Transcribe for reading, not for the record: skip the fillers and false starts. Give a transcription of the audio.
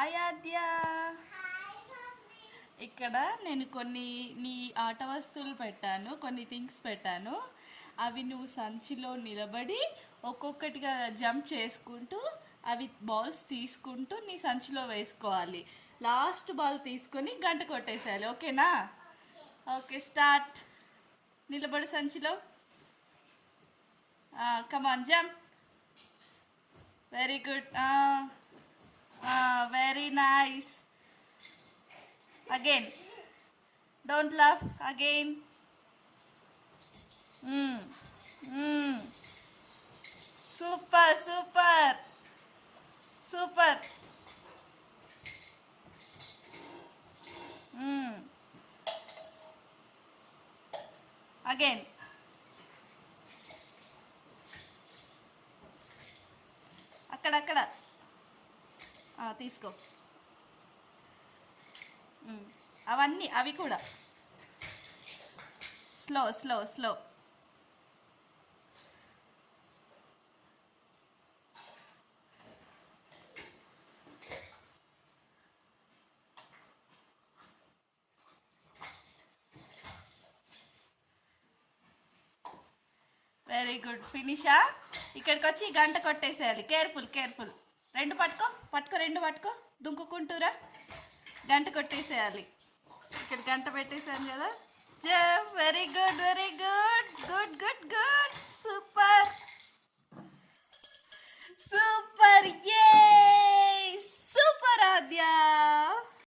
Hi ఆద్య. ఇక్కడ నేను కొన్ని నీ ఆట వస్తువులు పెట్టాను, కొన్ని థింగ్స్ పెట్టాను. అవి నువ్వు సంచిలో నిలబడి ఒక్కొక్కటిగా జంప్ చేసుకుంటూ అవి బాల్స్ తీసుకుంటూ నీ సంచిలో వేసుకోవాలి. లాస్ట్ బాల్ తీసుకొని గంట కొట్టేసేయాలి. ఓకేనా? Okay, start. నిలబడి సంచిలో. Come on, jump. Very good. Very nice. Again. Don't laugh. Again. Super, super. Super. Again. అక్కడ తీసుకో. అవన్నీ అవి కూడా slow slow slow. Very good. ఫినిషా? ఇక్కడికి వచ్చి గంట కొట్టేసేయాలి. Careful careful. రెండు పట్టుకో రెండు పట్టుకో. దుంకుకుంటూరా గంట కొట్టేసేయాలి. ఇక్కడ గంట పెట్టేసాను కదా. Very good, very good, good good good. Super super. ఏ సూపర్ ఆద్య.